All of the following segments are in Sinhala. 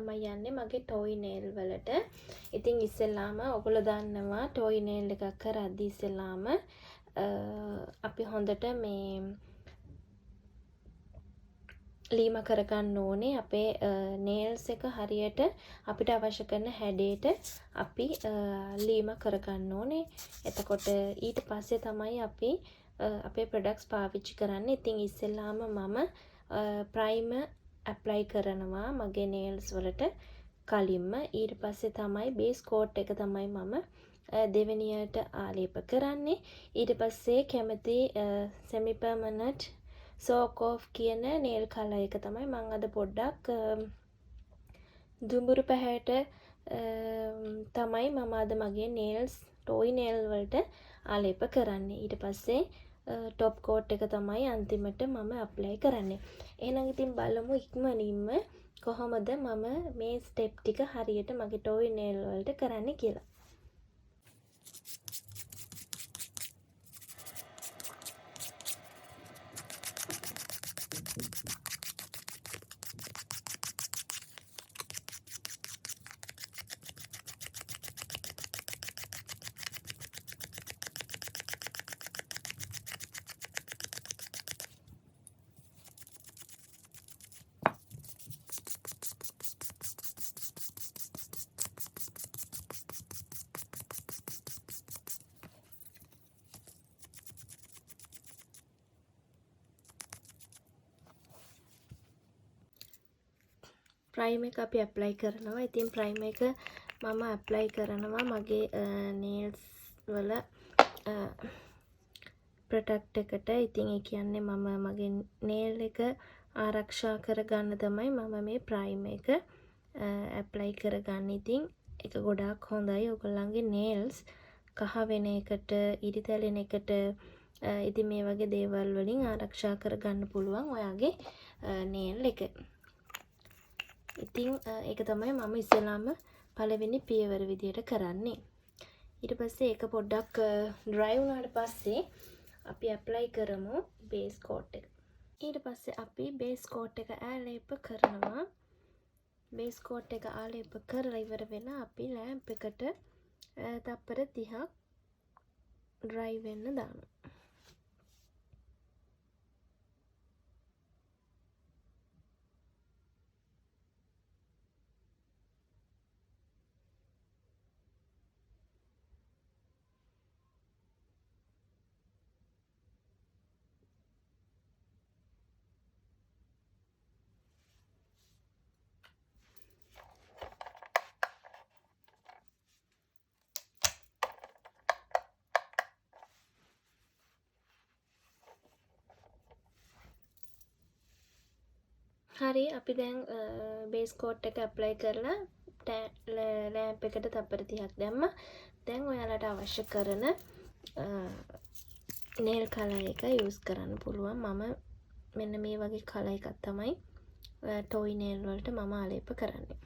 තමයි යන්නේ මගේ toy nail වලට. ඉතින් ඉස්සෙල්ලාම ඔයගොල්ලෝ දන්නවා toy nail එකක් කරද්දී ඉස්සෙල්ලාම අපි හොඳට මේ ලීම කරගන්න ඕනේ අපේ nails එක හරියට අපිට අවශ්‍ය කරන හැඩයට අපි ලීම කරගන්න ඕනේ. එතකොට ඊට පස්සේ තමයි අපි අපේ products පාවිච්චි කරන්න. ඉතින් ඉස්සෙල්ලාම මම primer apply කරනවා මගේ nails වලට කලින්ම. ඊට පස්සේ තමයි base coat එක තමයි මම දෙවෙනියට ආලේප කරන්නේ. ඊට පස්සේ කැමති semi permanent soak off කියන nail color එක තමයි මම අද පොඩ්ඩක් දුඹුරු පැහැයට තමයි මම අද මගේ nails toy nail වලට ආලේප කරන්නේ. ඊට පස්සේ top coat එක තමයි අන්තිමට මම apply කරන්නේ. එහෙනම් ඉතින් බලමු ඉක්මනින්ම කොහොමද මම මේ step ටික හරියට මගේ toy nail වලට කරන්නේ කියලා. primer එක අපි apply කරනවා. ඉතින් primer එක මම apply කරනවා මගේ nails වල product එකට. ඉතින් ඒ කියන්නේ මම මගේ nail එක ආරක්ෂා කරගන්න තමයි මම මේ primer එක apply කරගන්නේ. ඉතින් ඒක ගොඩාක් හොඳයි ඔයගොල්ලන්ගේ nails කහ වෙන එකට, ඉරි තැලෙන එකට, ඉතින් මේ වගේ දේවල් වලින් ආරක්ෂා කරගන්න පුළුවන් ඔයාගේ nail එක. ඉතින් ඒක තමයි මම ඉස්සෙල්ලාම පළවෙනි පියවර විදියට කරන්නේ. ඊට පස්සේ ඒක පොඩ්ඩක් dry වුණාට පස්සේ අපි apply කරමු base coat එක. ඊට පස්සේ අපි base coat එක ආලේප කරනවා. base coat එක ආලේප කරලා ඉවර වෙලා අපි lamp එකට තප්පර 30ක් dry වෙන්න දානවා. හරි අපි දැන් බේස් කෝට් එක ඇප්ලයි කරලා ලෑම්ප් එකට තප්පර 30ක් දැම්මා. දැන් ඔයාලට අවශ්‍ය කරන nail color එක use කරන්න පුළුවන්. මම මෙන්න මේ වගේ color එකක් තමයි toy nail වලට මම ආලේප කරන්නේ.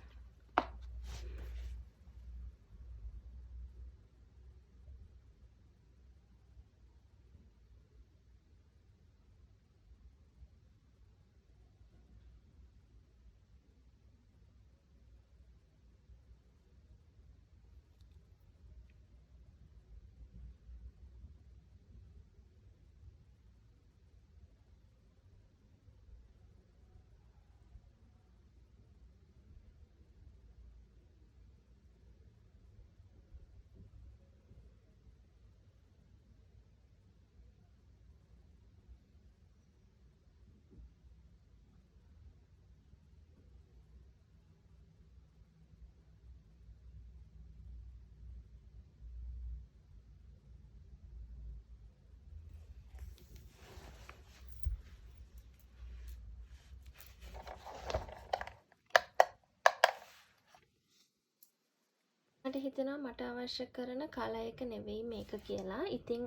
මට හිතෙනවා මට අවශ්‍ය කරන කලර් එක නෙවෙයි මේක කියලා. ඉතින්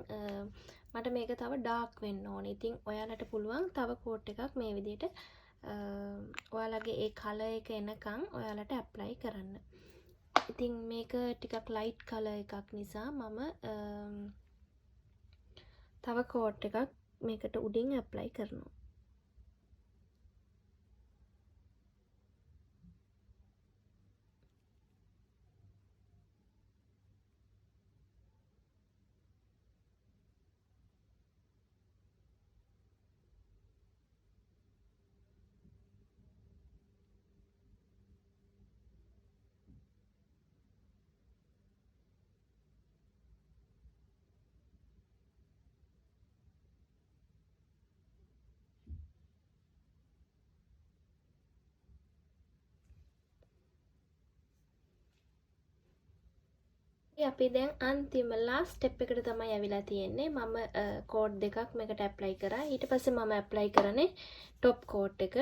මට මේක තව ඩාර්ක් වෙන්න ඕනේ. ඉතින් ඔයාලට පුළුවන් තව කෝට් එකක් මේ විදිහට ඔයාලගේ ඒ කලර් එක එනකන් ඔයාලට ඇප්ලයි කරන්න. ඉතින් මේක ටිකක් ලයිට් කලර් එකක් නිසා මම තව කෝට් එකක් මේකට උඩින් ඇප්ලයි කරනවා. අපි දැන් අන්තිම ලාස්ට් ස්ටෙප් එකට තමයි ඇවිල්ලා තියෙන්නේ. මම කෝඩ් දෙකක් මේකට ඇප්ලයි කරා. ඊට පස්සේ මම ඇප්ලයි කරන්නේ টොප් කෝඩ් එක.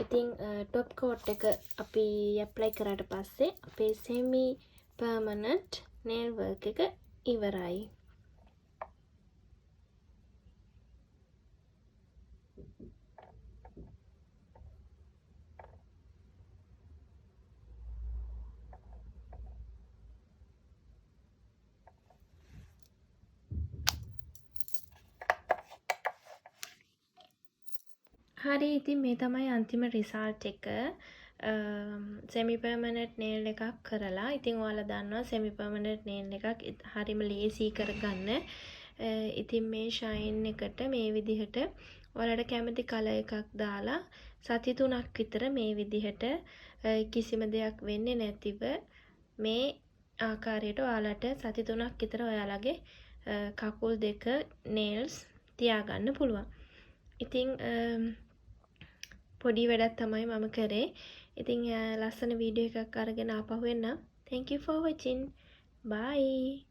ඉතින් টොප් කෝඩ් එක අපි ඇප්ලයි කරාට පස්සේ අපේ semi permanent nail work එක ඉවරයි. හරි ඉතින් මේ තමයි අන්තිම රිසල්ට් එක. සෙමි පර්මනන්ට් නේල් එකක් කරලා. ඉතින් ඔයාලා දන්නවා සෙමි පර්මනන්ට් නේල් එකක් හරිම ලේසි කරගන්න. ඉතින් මේ ෂයින් එකට මේ විදිහට ඔයාලට කැමති කලර් එකක් දාලා සති 3ක් විතර මේ විදිහට කිසිම දෙයක් වෙන්නේ නැතිව මේ ආකාරයට ඔයාලට සති 3ක් විතර ඔයාලගේ කකුල් දෙක නේල්ස් තියාගන්න පුළුවන්. ඉතින් පොඩි වැඩක් තමයි මම කරේ. ඉතින් ලස්සන වීඩියෝ එකක් අරගෙන ආපහු එන්නම්. Thank you for watching. Bye.